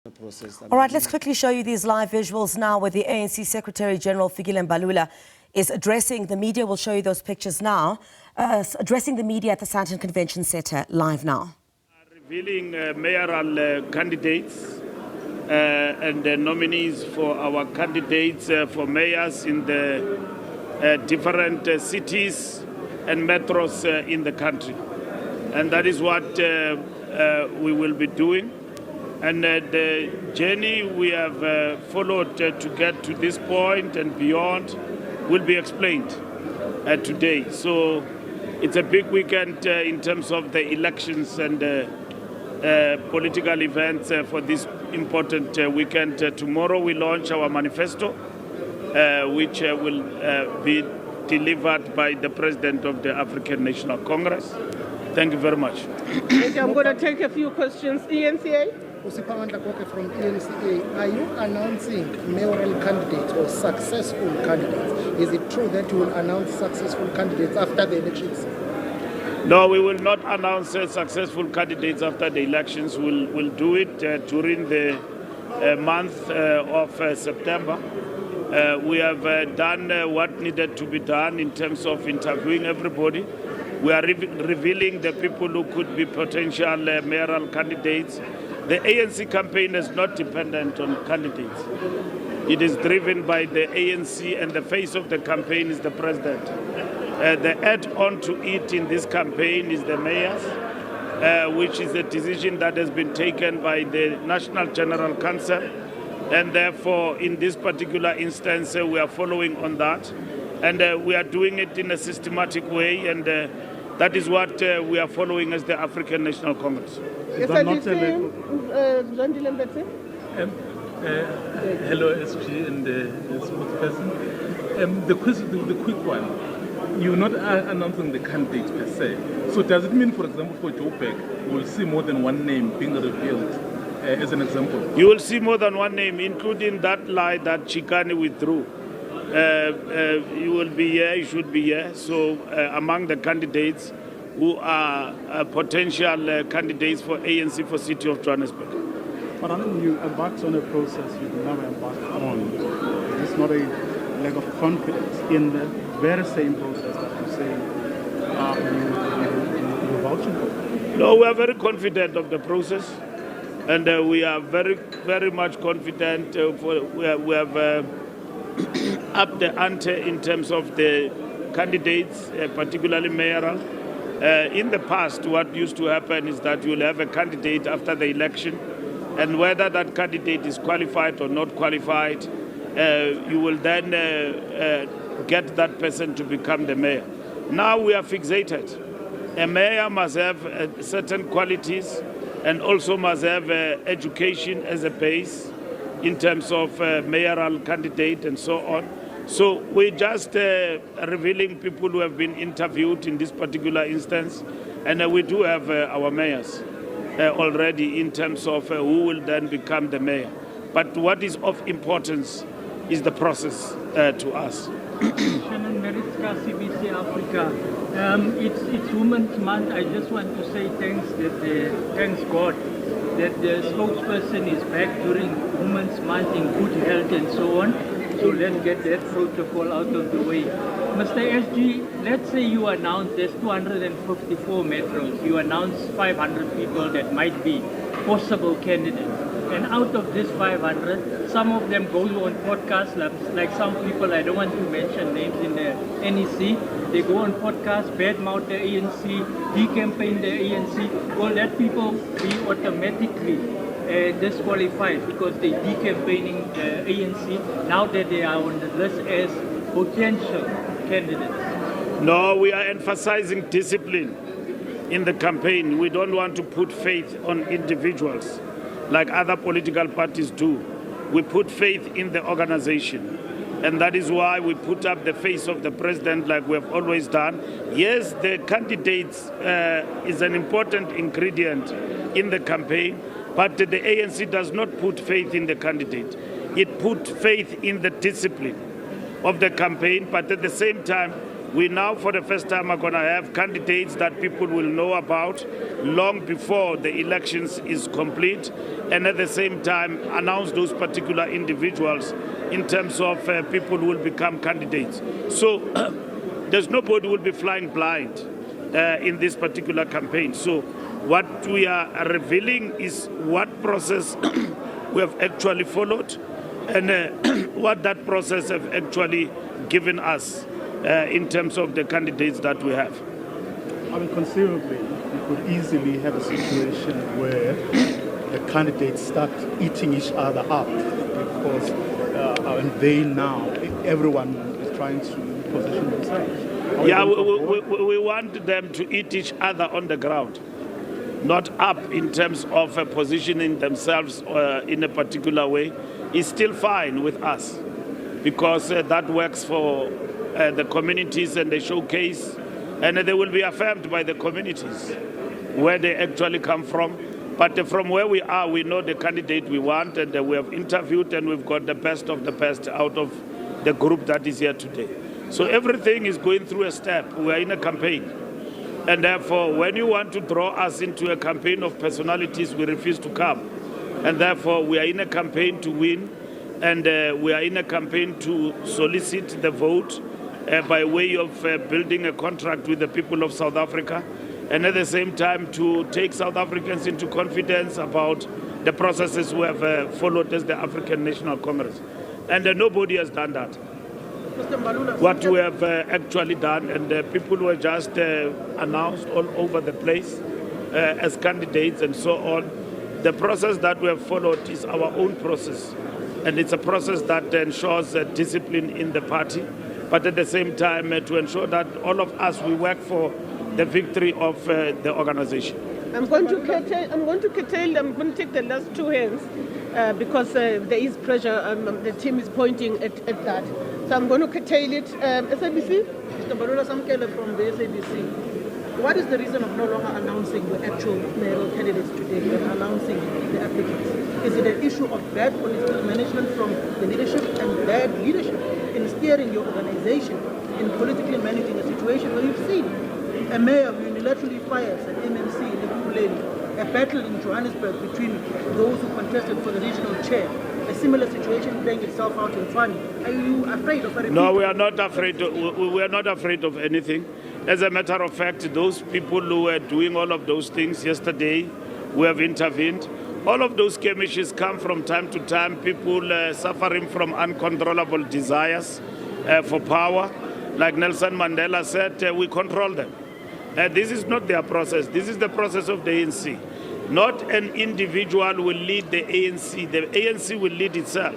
All right, let's quickly show you these live visuals now where the ANC Secretary-General Fikile Mbalula is addressing the media. We'll show you those pictures now. Addressing the media at the Sandton Convention Centre live now. Revealing mayoral candidates and nominees for our candidates for mayors in the different cities and metros in the country. And that is what we will be doing. And the journey we have followed to get to this point and beyond will be explained today. So it's a big weekend in terms of the elections and political events for this important weekend. Tomorrow we launch our manifesto, which will be delivered by the President of the African National Congress. Thank you very much. Thank you. I'm going to take a few questions. ENCA? From ANC, are you announcing mayoral candidates or successful candidates? Is it true that you will announce successful candidates after the elections? No, we will not announce successful candidates after the elections. We'll do it during the month of September. We have done what needed to be done in terms of interviewing everybody. We are revealing the people who could be potential mayoral candidates. The ANC campaign is not dependent on candidates. It is driven by the ANC, and the face of the campaign is the president. The add-on to it in this campaign is the mayors, which is a decision that has been taken by the National General Council. And therefore, in this particular instance, we are following on that. And we are doing it in a systematic way, and that is what we are following as the African National Congress. Hello, SG and spokesperson. The quick one. You're not announcing the candidates per se. So does it mean, for example, for Joburg, we'll see more than one name being revealed, as an example? You will see more than one name, including that lie that Chikane withdrew. You will be here, you should be here. So among the candidates who are potential candidates for ANC for City of Johannesburg. But I mean, you embarked on a process you've never embarked on. It's not a lack of confidence in the very same process that you say you're vouching for? No, we are very confident of the process. And we are very, very much confident. We have up the ante in terms of the candidates, particularly mayoral. In the past, what used to happen is that you will have a candidate after the election, and whether that candidate is qualified or not qualified, you will then get that person to become the mayor. Now we are fixated. A mayor must have certain qualities and also must have education as a base in terms of mayoral candidate and so on. So we're just revealing people who have been interviewed in this particular instance, and we do have our mayors already in terms of who will then become the mayor. But what is of importance is the process to us. Shannon Meritska, SABC Africa. It's Women's Month. I just want to say thanks God that the spokesperson is back during Women's Month in good health and so on. So let's get that protocol out of the way. Mr. SG, let's say you announce there's 254 metros. You announce 500 people that might be possible candidates. And out of this 500, some of them go on podcasts, like some people, I don't want to mention names in the NEC, they go on podcasts, badmouth the ANC, decampaign the ANC. Will that people be automatically disqualified because they decampaigning the ANC now that they are on the list as potential candidates? No, we are emphasizing discipline in the campaign. We don't want to put faith on individuals like other political parties do. We put faith in the organization. And that is why we put up the face of the president like we have always done. Yes, the candidates is an important ingredient in the campaign, but the ANC does not put faith in the candidate. It put faith in the discipline of the campaign, but at the same time, we now for the first time are going to have candidates that people will know about long before the elections is complete, and at the same time announce those particular individuals in terms of people who will become candidates. So there's nobody who will be flying blind in this particular campaign. So what we are revealing is what process we have actually followed and what that process have actually given us in terms of the candidates that we have. I mean, conceivably, you could easily have a situation where the candidates start eating each other up because unveil now, everyone is trying to position themselves. Yeah, we want them to eat each other on the ground, not up in terms of positioning themselves in a particular way. It's still fine with us because that works for the communities and the showcase, and they will be affirmed by the communities where they actually come from. But from where we are, we know the candidate we want, and we have interviewed, and we've got the best of the best out of the group that is here today. So everything is going through a step. We are in a campaign. And therefore, when you want to draw us into a campaign of personalities, we refuse to come. And therefore, we are in a campaign to win, and we are in a campaign to solicit the vote by way of building a contract with the people of South Africa, and at the same time to take South Africans into confidence about the processes we have followed as the African National Congress. And nobody has done that. What we have actually done, and people were just announced all over the place as candidates and so on. The process that we have followed is our own process, and it's a process that ensures discipline in the party, but at the same time to ensure that all of us, we work for the victory of the organization. I'm going to take the last two hands because there is pressure. The team is pointing at that. So I'm going to curtail it. SABC? Mr. Balula, Samkele from the SABC. What is the reason of no longer announcing the actual mayoral candidates today and announcing the applicants? Is it an issue of bad political management from the leadership and bad leadership in steering your organization in politically managing a situation where you've seen a mayor who unilaterally fires an MMC in Ekurhuleni, a battle in Johannesburg between those who contested for the regional chair, a similar situation playing itself out in Fani? Are you afraid of a repeat? No, we are not afraid. We are not afraid of anything. As a matter of fact, those people who were doing all of those things yesterday, we have intervened. All of those skirmishes come from time to time, people suffering from uncontrollable desires for power. Like Nelson Mandela said, we control them. This is not their process. This is the process of the ANC. Not an individual will lead the ANC. The ANC will lead itself,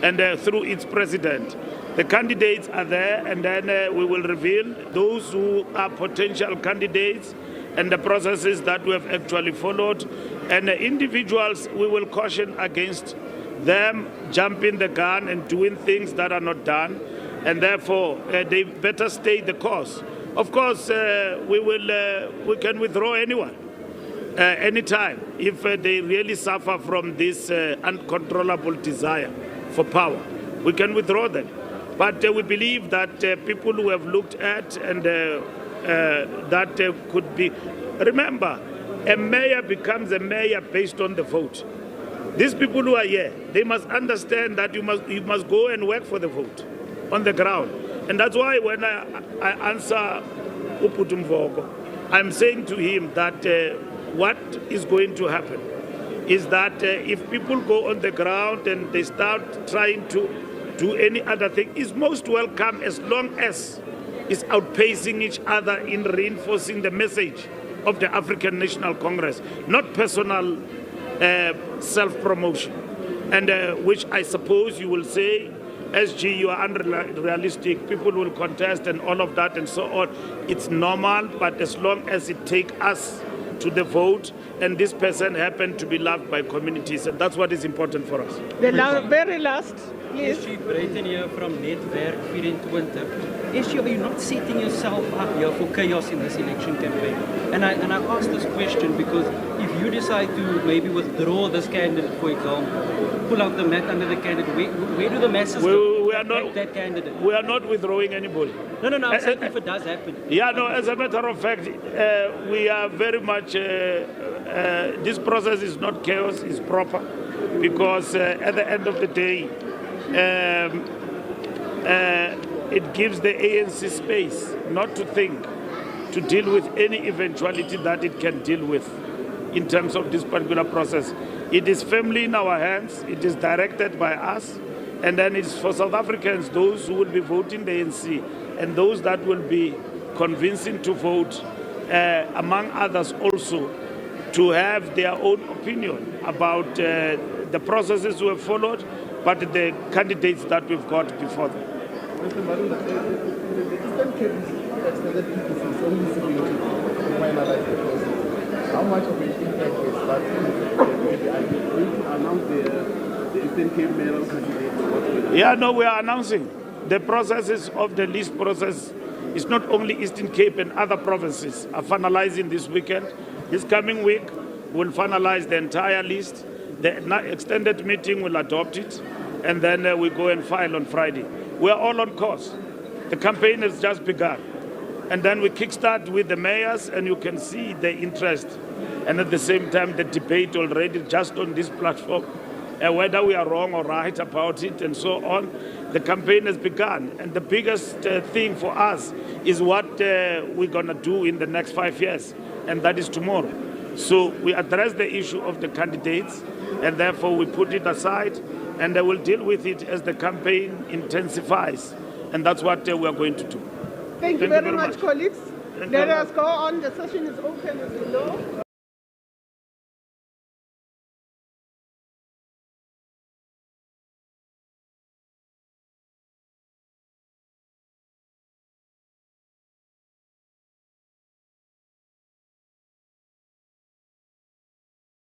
and through its president. The candidates are there, and then we will reveal those who are potential candidates and the processes that we have actually followed. And individuals, we will caution against them jumping the gun and doing things that are not done, and therefore they better stay the course. Of course, we can withdraw anyone anytime if they really suffer from this uncontrollable desire for power. We can withdraw them. But we believe that people who have looked at and that could be... Remember, a mayor becomes a mayor based on the vote. These people who are here, they must understand that you must go and work for the vote on the ground. And that's why when I answer Uputum Vogo, I'm saying to him that what is going to happen is that if people go on the ground and they start trying to do any other thing, is most welcome as long as it's outpacing each other in reinforcing the message of the African National Congress, not personal self-promotion. And which I suppose you will say, SG, you are unrealistic, people will contest and all of that and so on. It's normal, but as long as it takes us to the vote, and this person happened to be loved by communities, and that's what is important for us. The very last, please. SG Breiten here from Netwerk 24. SG, are you not setting yourself up here for chaos in this election campaign? And I ask this question because if you decide to maybe withdraw this candidate, for example, pull out the mat under the candidate, where do the masses go? We back that candidate? We are not withdrawing anybody. No, I'm saying if it does happen. Yeah, no, as a matter of fact, we are very much, this process is not chaos, it's proper, because at the end of the day, it gives the ANC space not to think, to deal with any eventuality that it can deal with in terms of this particular process. It is firmly in our hands, it is directed by us, and then it's for South Africans, those who will be voting the ANC, and those that will be convincing to vote, among others also, to have their own opinion about the processes we have followed, but the candidates that we've got before them. Mr. Malula, the Eastern Cape extended PPC is only seeking to finalize the process. How much of an impact is that? Are you going to announce the Eastern Cape mayoral candidate? Yeah, no, we are announcing. The processes of the list process is not only Eastern Cape and other provinces are finalizing this weekend. This coming week, we'll finalize the entire list. The extended meeting will adopt it, and then we go and file on Friday. We are all on course. The campaign has just begun. And then we kickstart with the mayors, and you can see the interest. And at the same time, the debate already just on this platform, whether we are wrong or right about it and so on. The campaign has begun. And the biggest thing for us is what we're going to do in the next 5 years, and that is tomorrow. So we address the issue of the candidates, and therefore we put it aside, and we'll deal with it as the campaign intensifies. And that's what we are going to do. Thank you very much, colleagues. Let us go on. The session is open, as you know.